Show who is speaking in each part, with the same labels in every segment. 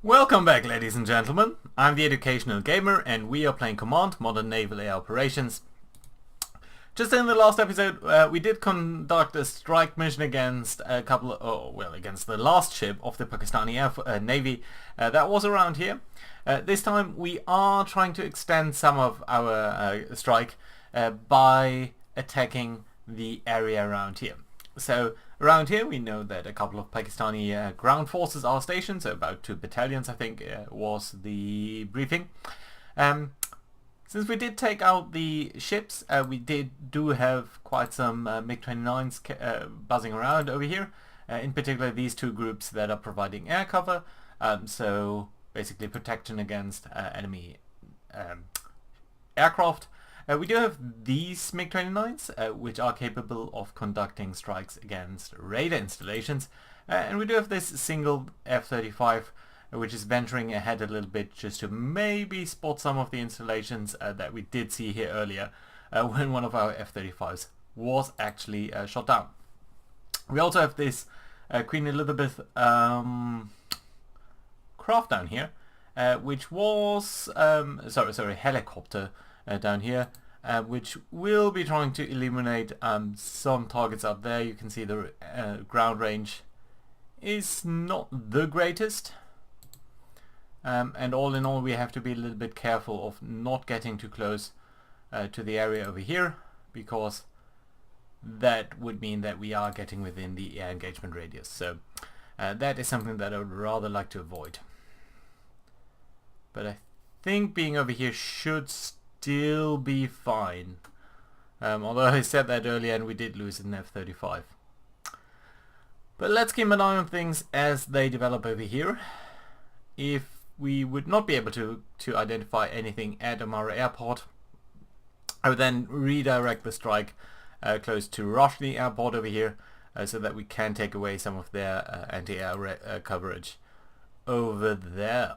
Speaker 1: Welcome back, ladies and gentlemen. I'm the Educational Gamer and we are playing Command Modern Naval Air Operations. Just in the last episode we did conduct a strike mission against against the last ship of the Pakistani Navy that was around here. This time we are trying to extend some of our strike by attacking the area around here. So around here we know that a couple of Pakistani ground forces are stationed, so about 2 battalions I think was the briefing. Since we did take out the ships, we do have quite some MiG-29s buzzing around over here, in particular these 2 groups that are providing air cover, so basically protection against enemy aircraft. We do have these MiG-29s, which are capable of conducting strikes against radar installations, and we do have this single F-35, which is venturing ahead a little bit just to maybe spot some of the installations that we did see here earlier when one of our F-35s was actually shot down. We also have this Queen Elizabeth craft down here, which was helicopter down here, which will be trying to eliminate some targets up there. You can see the ground range is not the greatest, and all in all we have to be a little bit careful of not getting too close to the area over here, because that would mean that we are getting within the air engagement radius. So that is something that I would rather like to avoid. But I think being over here should still be fine, although I said that earlier and we did lose an F-35. But let's keep an eye on things as they develop over here. If we would not be able to identify anything at Amara Airport, I would then redirect the strike close to Roshni Airport over here, so that we can take away some of their anti-air coverage over there.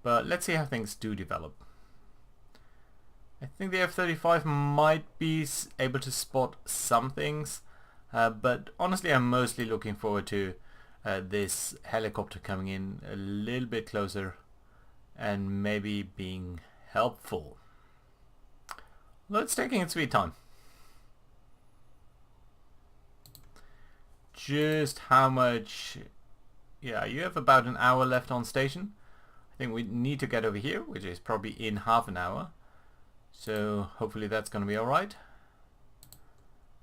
Speaker 1: But let's see how things do develop. I think the F-35 might be able to spot some things, but honestly I'm mostly looking forward to this helicopter coming in a little bit closer and maybe being helpful. Well, it's taking its sweet time. Just how much... Yeah, you have about an hour left on station. I think we need to get over here, which is probably in half an hour. So hopefully that's going to be alright.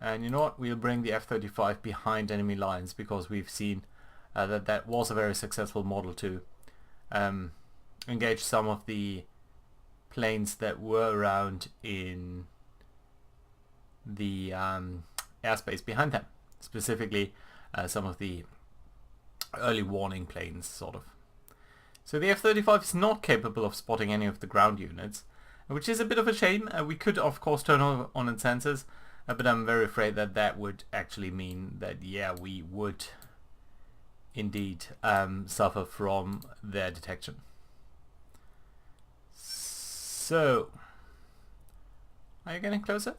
Speaker 1: And you know what, we'll bring the F-35 behind enemy lines, because we've seen that was a very successful model to engage some of the planes that were around in the airspace behind them. Specifically some of the early warning planes, sort of. So the F-35 is not capable of spotting any of the ground units, which is a bit of a shame. We could of course turn on its sensors, but I'm very afraid that that would actually mean that, yeah, we would indeed suffer from their detection. So, are you getting closer?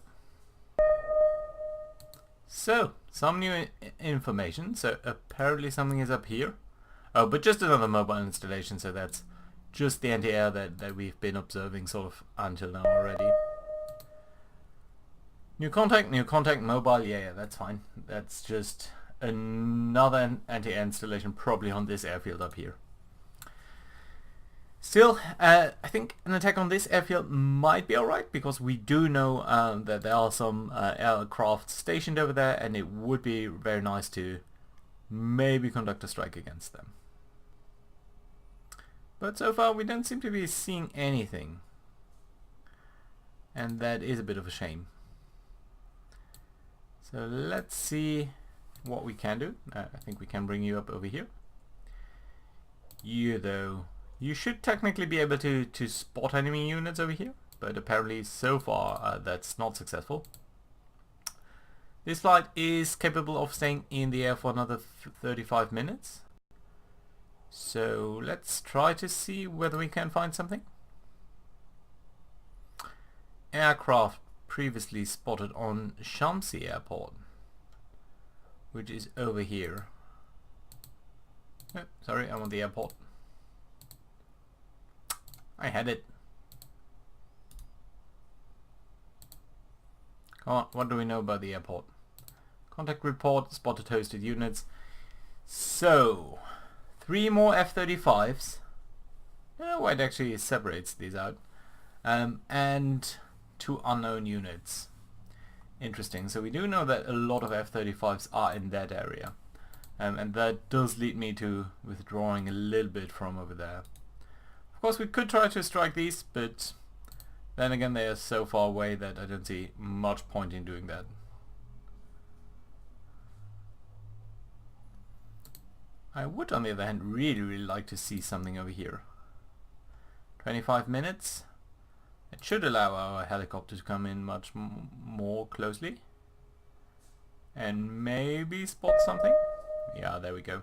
Speaker 1: So, some new information. So apparently something is up here. Oh, but just another mobile installation, so that's just the anti-air that we've been observing sort of until now already. New contact, mobile, yeah, that's fine. That's just another anti-air installation, probably on this airfield up here. Still, I think an attack on this airfield might be alright, because we do know that there are some aircraft stationed over there, and it would be very nice to maybe conduct a strike against them. But so far we don't seem to be seeing anything, and that is a bit of a shame. So let's see what we can do. I think we can bring you up over here. You though, you should technically be able to spot enemy units over here, but apparently so far that's not successful. This flight is capable of staying in the air for another 35 minutes. So let's try to see whether we can find something. Aircraft previously spotted on Shamsi Airport, which is over here. Oh, sorry, I want the airport. I had it. Come on, what do we know about the airport? Contact report, spotted hosted units. So, 3 more F-35s. Oh, it actually separates these out. And 2 unknown units. Interesting. So we do know that a lot of F-35s are in that area. And that does lead me to withdrawing a little bit from over there. Of course, we could try to strike these, but then again they are so far away that I don't see much point in doing that. I would, on the other hand, really like to see something over here. 25 minutes. It should allow our helicopter to come in much more closely. And maybe spot something. Yeah, there we go.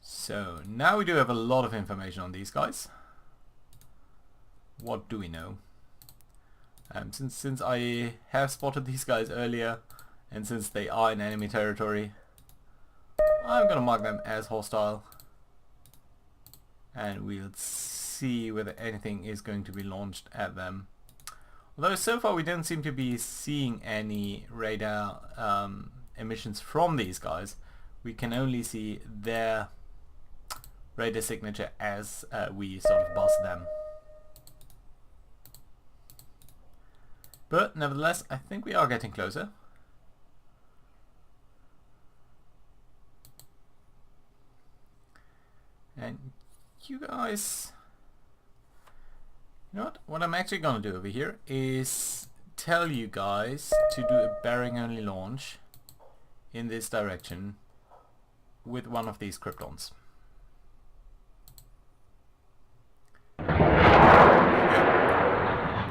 Speaker 1: So, now we do have a lot of information on these guys. What do we know? Since I have spotted these guys earlier, and since they are in enemy territory, I'm gonna mark them as hostile. And we'll see whether anything is going to be launched at them. Although so far we don't seem to be seeing any radar emissions from these guys. We can only see their radar signature as we sort of bust them. But nevertheless, I think we are getting closer. And you guys, you know what I'm actually going to do over here is tell you guys to do a bearing only launch in this direction with one of these Kryptons.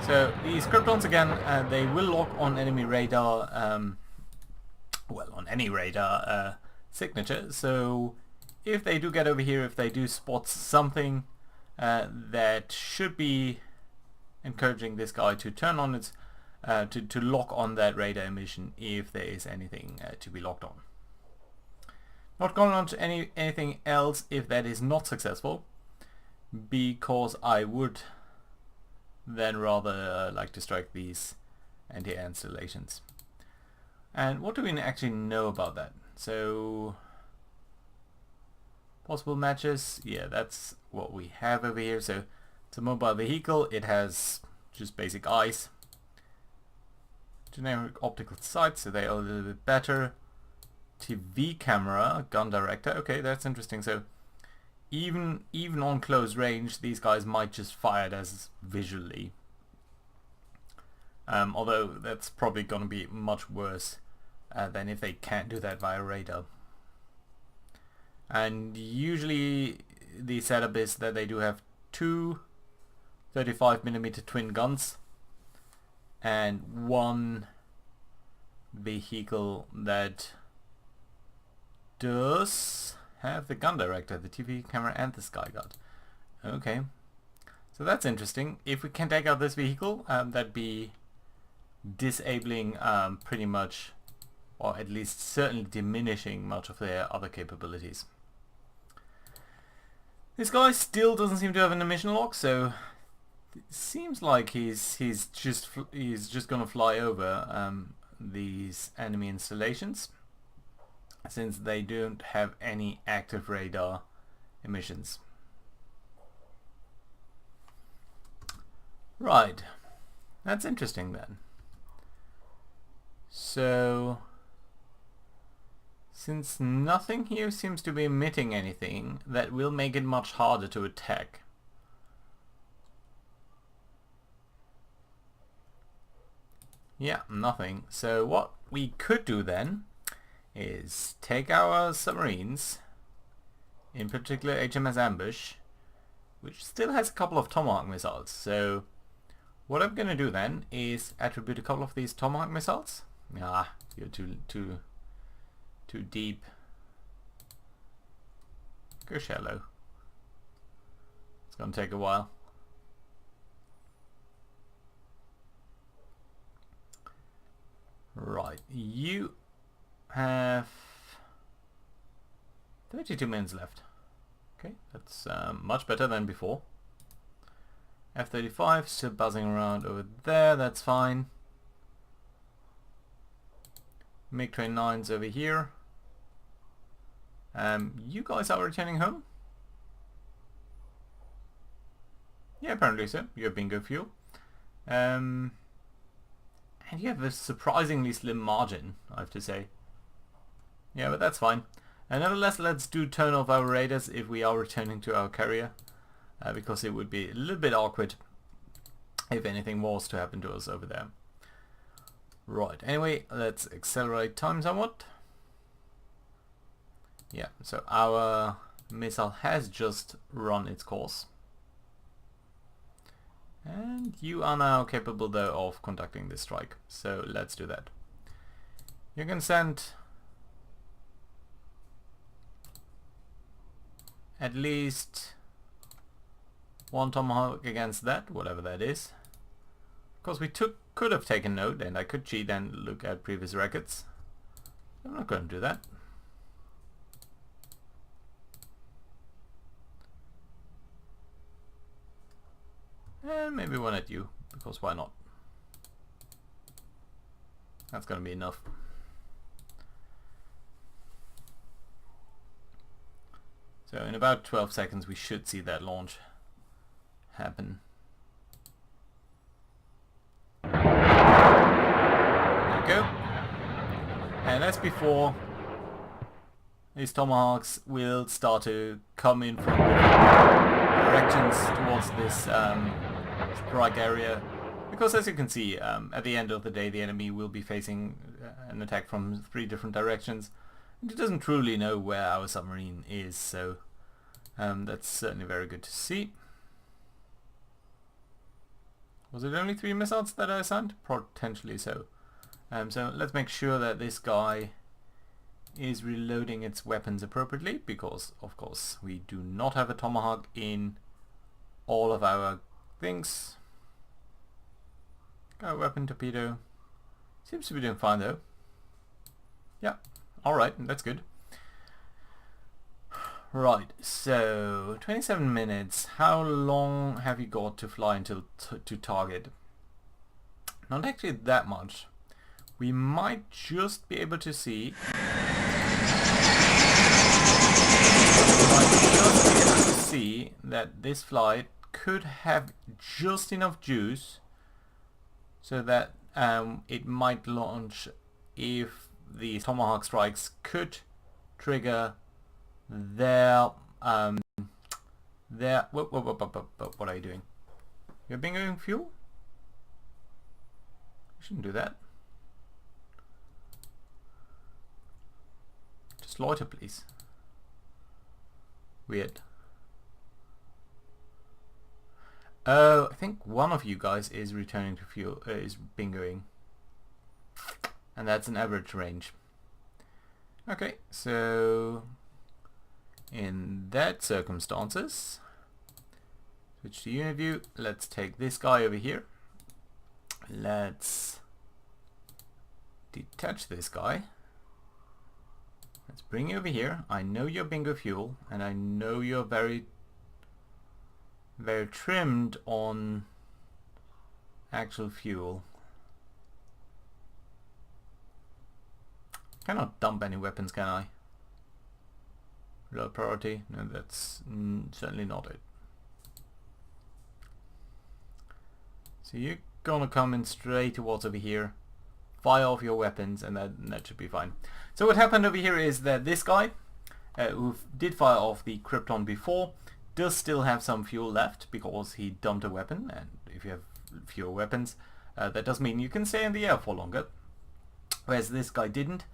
Speaker 1: So these Kryptons again, they will lock on enemy radar, well, on any radar signature. So if they do get over here, if they do spot something that should be encouraging this guy to turn on its, to lock on that radar emission if there is anything to be locked on. Not going on to anything else if that is not successful, because I would then rather like to strike these anti-air installations. And what do we actually know about that? So, possible matches, yeah, that's what we have over here. So it's a mobile vehicle, it has just basic eyes. Generic optical sights, so they are a little bit better. TV camera, gun director, okay, that's interesting. So even on close range, these guys might just fire it as visually. Although that's probably going to be much worse than if they can't do that via radar. And usually the setup is that they do have 2 35mm twin guns and 1 vehicle that does have the gun director, the TV camera and the sky guard. Okay, so that's interesting. If we can take out this vehicle, that'd be disabling pretty much, or at least certainly diminishing much of their other capabilities. This guy still doesn't seem to have an emission lock, so it seems like he's just gonna fly over these enemy installations, since they don't have any active radar emissions. Right, that's interesting then. So, since nothing here seems to be emitting anything, that will make it much harder to attack. Yeah, nothing. So what we could do then is take our submarines, in particular HMS Ambush, which still has a couple of Tomahawk missiles. So what I'm going to do then is attribute a couple of these Tomahawk missiles. Ah, you're too deep. Go shallow. It's going to take a while. Right, you have 32 minutes left. Okay, that's much better than before. F-35 still buzzing around over there, that's fine. MiG-29's over here. You guys are returning home? Yeah, apparently so. You have bingo fuel. And you have a surprisingly slim margin, I have to say. Yeah, but that's fine. Nevertheless, let's turn off our radars if we are returning to our carrier. Because it would be a little bit awkward if anything was to happen to us over there. Right, anyway, let's accelerate time somewhat. Yeah, so our missile has just run its course. And you are now capable though of conducting this strike. So let's do that. You can send at least one Tomahawk against that, whatever that is. Of course we could have taken note, and I could cheat and look at previous records. I'm not going to do that. And maybe one at you, because why not? That's going to be enough. So in about 12 seconds we should see that launch happen. There we go. And as before, these Tomahawks will start to come in from directions towards this strike area, because as you can see, at the end of the day the enemy will be facing an attack from 3 different directions, and it doesn't truly know where our submarine is, so that's certainly very good to see. Was it only 3 missiles that I assigned? Potentially so. So let's make sure that this guy is reloading its weapons appropriately, because of course we do not have a Tomahawk in all of our things. Got a weapon torpedo. Seems to be doing fine though. Yeah, alright, that's good. Right, so 27 minutes. How long have you got to fly until to target? Not actually that much. We might just be able to see that this flight could have just enough juice so that it might launch if the Tomahawk strikes could trigger their what are you doing? You're bingoing fuel? You shouldn't do that. Just loiter, please. Weird. Oh, I think one of you guys is returning to fuel, is bingoing. And that's an average range. Okay, so in that circumstances, switch to unit view. Let's take this guy over here. Let's detach this guy. Let's bring you over here. I know you're bingo fuel, and I know you're very trimmed on actual fuel. Cannot dump any weapons, can I? Low priority? No, that's certainly not it. So you're gonna come in straight towards over here, fire off your weapons, and that should be fine. So what happened over here is that this guy, who did fire off the Krypton before, does still have some fuel left because he dumped a weapon, and if you have fewer weapons, that does mean you can stay in the air for longer, whereas this guy didn't.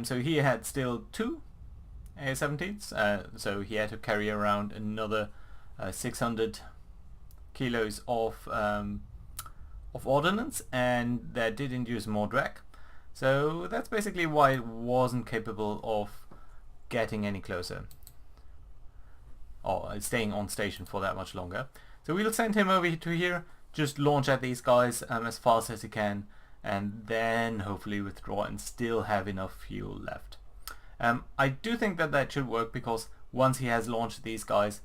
Speaker 1: So he had still 2 A-17s, so he had to carry around another 600 kilos of ordnance, and that did induce more drag. So that's basically why it wasn't capable of getting any closer, or staying on station for that much longer. So we'll send him over to here, just launch at these guys as fast as he can, and then hopefully withdraw and still have enough fuel left. I do think that that should work, because once he has launched these guys,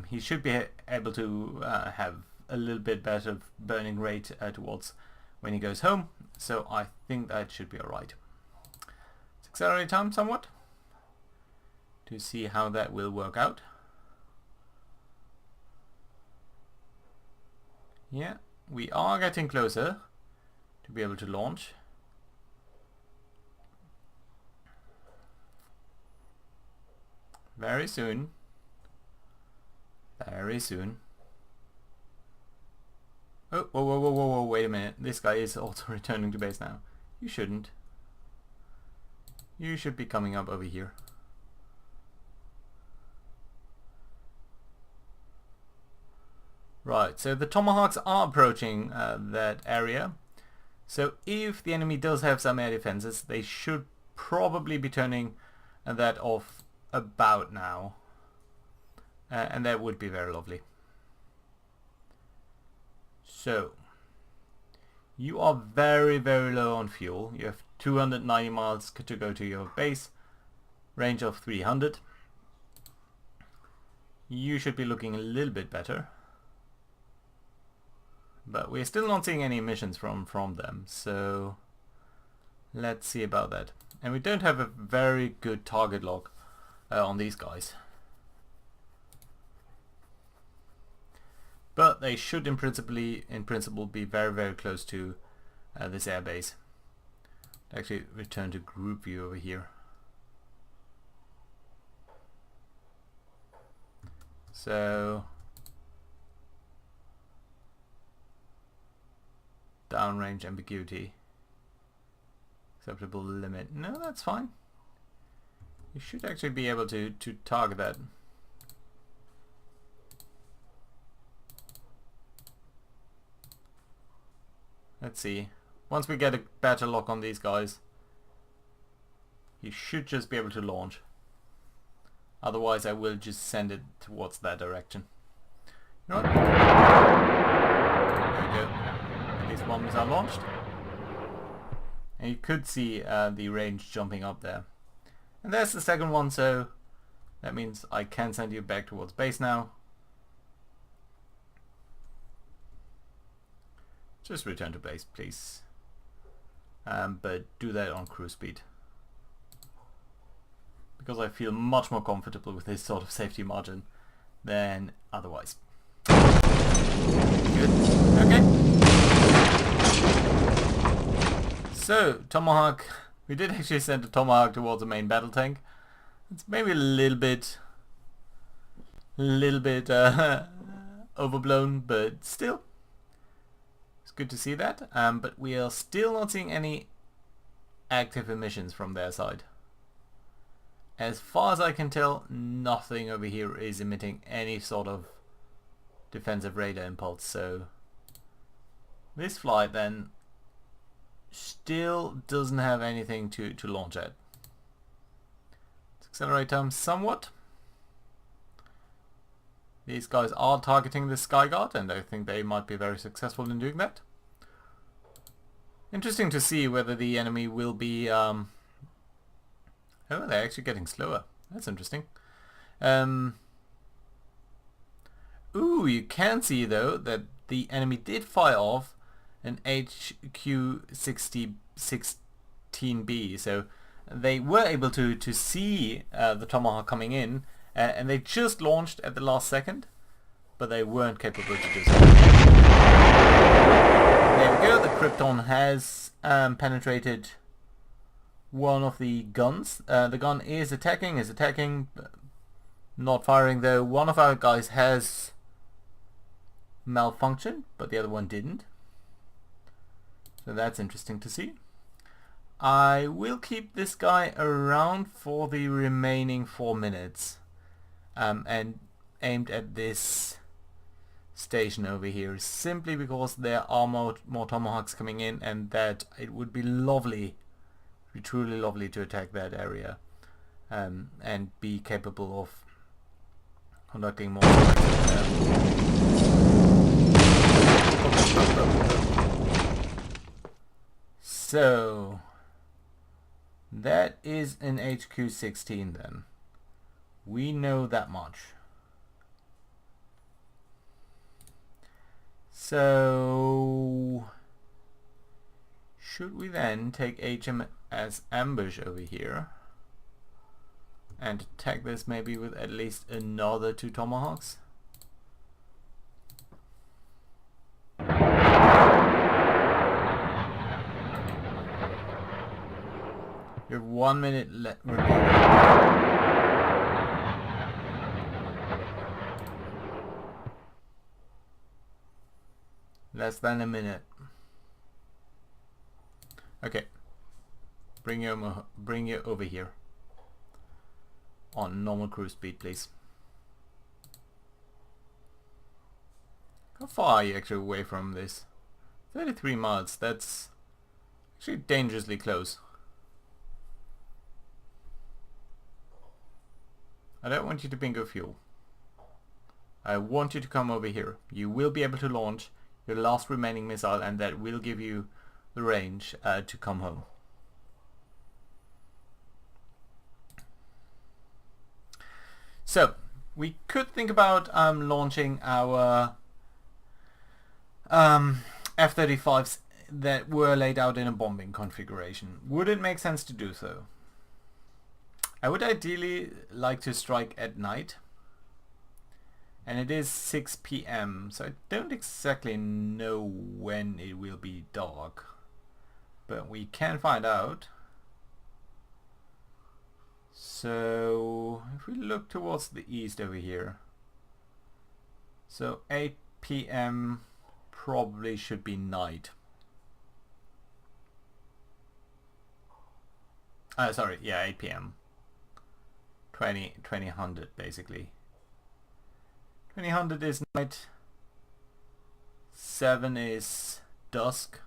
Speaker 1: he should be able to have a little bit better burning rate towards when he goes home. So I think that should be alright. Let's accelerate time somewhat to see how that will work out. Yeah, we are getting closer to be able to launch. Very soon. Very soon. Oh, whoa, whoa, whoa, whoa, whoa, wait a minute. This guy is also returning to base now. You shouldn't. You should be coming up over here. Right, so the Tomahawks are approaching that area. So if the enemy does have some air defenses, they should probably be turning that off about now. And that would be very lovely. So, you are very, very low on fuel. You have 290 miles to go to your base. Range of 300. You should be looking a little bit better. But we're still not seeing any emissions from them, so let's see about that. And we don't have a very good target log on these guys. But they should in principle be very, very close to this airbase. Actually return to group view over here. So downrange ambiguity. Acceptable limit. No, that's fine. You should actually be able to target that. Let's see. Once we get a better lock on these guys, you should just be able to launch. Otherwise I will just send it towards that direction. You know what? There we go. At least one missile launched. And you could see the range jumping up there. And there's the second one, so that means I can send you back towards base now. Just return to base, please. But do that on cruise speed. Because I feel much more comfortable with this sort of safety margin than otherwise. Good. Okay. So, Tomahawk. We did actually send a Tomahawk towards the main battle tank. It's maybe a little bit overblown, but still. It's good to see that. But we are still not seeing any active emissions from their side. As far as I can tell, nothing over here is emitting any sort of defensive radar impulse, so this flight then still doesn't have anything to launch at. Let's accelerate time somewhat. These guys are targeting the Skyguard, and I think they might be very successful in doing that. Interesting to see whether the enemy will be oh, they're actually getting slower. That's interesting. Ooh, you can see though that the enemy did fire off an HQ-16B, so they were able to see the Tomahawk coming in, and they just launched at the last second, but they weren't capable to do so. There we go, the Krypton has penetrated one of the guns. The gun is attacking, not firing though. One of our guys has malfunctioned, but the other one didn't. So that's interesting to see. I will keep this guy around for the remaining 4 minutes, and aimed at this station over here, simply because there are more Tomahawks coming in, and that it would be lovely, truly lovely, to attack that area and be capable of conducting more strikes there. So That is an HQ-16 then. We know that much. So should we then take HMS Ambush over here and attack this maybe with at least another 2 Tomahawks? You have 1 minute remaining. Less than a minute. Okay. Bring you over here. On normal cruise speed, please. How far are you actually away from this? 33 miles. That's actually dangerously close. I don't want you to bingo fuel. I want you to come over here. You will be able to launch your last remaining missile, and that will give you the range to come home. So we could think about launching our F-35s that were laid out in a bombing configuration. Would it make sense to do so? I would ideally like to strike at night, and it is 6 PM, so I don't exactly know when it will be dark, but we can find out. So if we look towards the east over here, so 8 PM probably should be night. Sorry, yeah, 8 PM. 2000 basically. 2000 is night. 7 is dusk.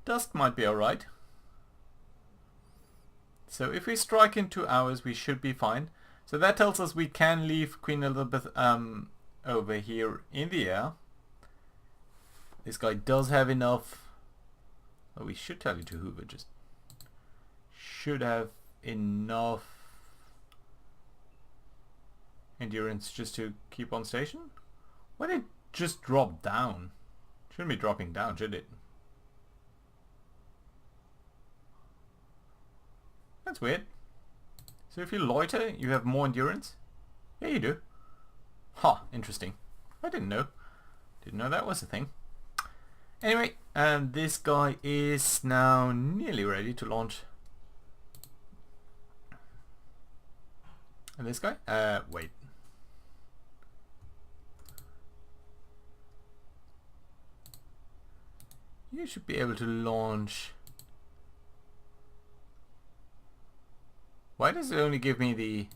Speaker 1: Dusk might be alright. So if we strike in 2 hours, we should be fine. So that tells us we can leave Queen Elizabeth over here in the air. This guy does have enough. Oh, we should tell you to Hoover. Just should have enough endurance just to keep on station. Why did it just drop down? Shouldn't be dropping down, should it? That's weird. So if you loiter, you have more endurance? Yeah, you do. Ha, interesting. I didn't know. Didn't know that was a thing. Anyway, this guy is now nearly ready to launch. And this guy? Wait. You should be able to launch. Why does it only give me the...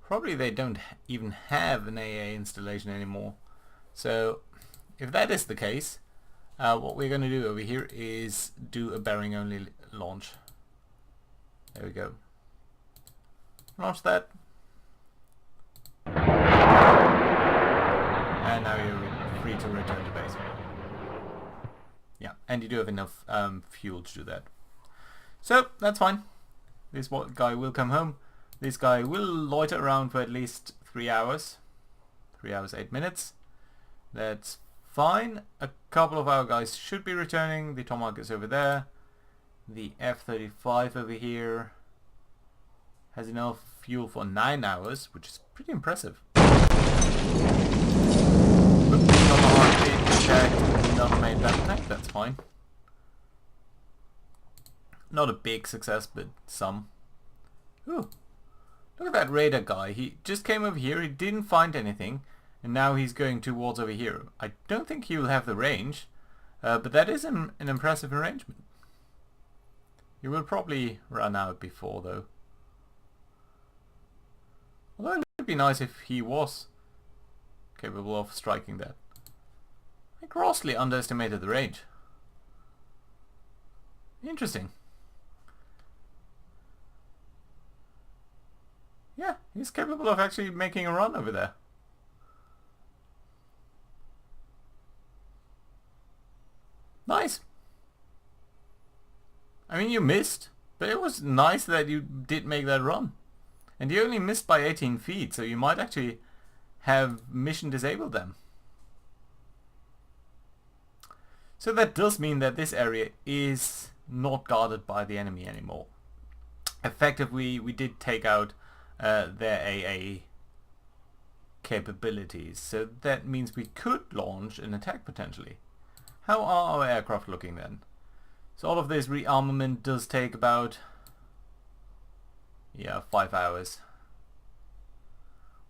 Speaker 1: Probably they don't even have an AA installation anymore. So if that is the case, what we're going to do over here is do a bearing only launch. There we go. Launch that. And now you're free to return to base. Yeah, and you do have enough fuel to do that. So that's fine. This guy will come home. This guy will loiter around for at least 3 hours. 3 hours, 8 minutes. That's fine. A couple of our guys should be returning. The Tomahawk is over there. The F-35 over here has enough fuel for 9 hours, which is pretty impressive. Tomahawk did detect, not made that attack, that's fine. Not a big success, but some. Ooh. Look at that radar guy. He just came over here, he didn't find anything, and now he's going towards over here. I don't think he will have the range, but that is an impressive arrangement. He will probably run out before, though. Although it would be nice if he was capable of striking that. I grossly underestimated the range. Interesting. Yeah, he's capable of actually making a run over there. Nice. mean, you missed, but it was nice that you did make that run. And you only missed by 18 feet, so you might actually have mission disabled them. So that does mean that this area is not guarded by the enemy anymore. Effectively, we did take out their AA capabilities, so that means we could launch an attack potentially. How are our aircraft looking then? So all of this rearmament does take about 5 hours,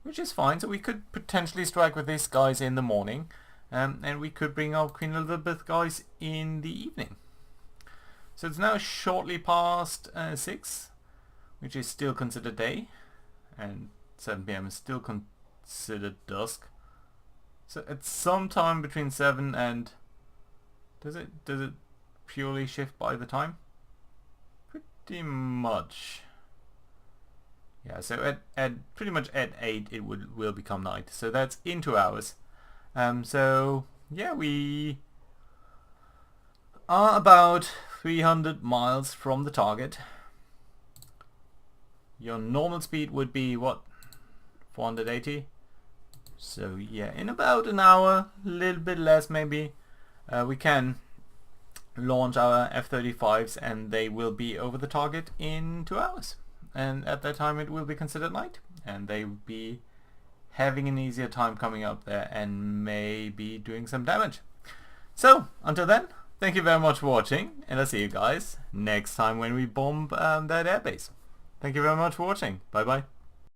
Speaker 1: which is fine. So we could potentially strike with these guys in the morning, and we could bring our Queen Elizabeth guys in the evening. So it's now shortly past 6, which is still considered day, and 7 PM is still considered dusk. So at some time between 7 and does it purely shift by the time? Pretty much. Yeah, so at pretty much at 8 it will become night. So that's in 2 hours. So yeah, we are about 300 miles from the target. Your normal speed would be what? 480? So yeah, in about an hour, a little bit less maybe, we can launch our F-35s and they will be over the target in 2 hours. And at that time it will be considered night, and they will be having an easier time coming up there and maybe doing some damage. So until then, thank you very much for watching, and I'll see you guys next time when we bomb that airbase. Thank you very much for watching. Bye bye.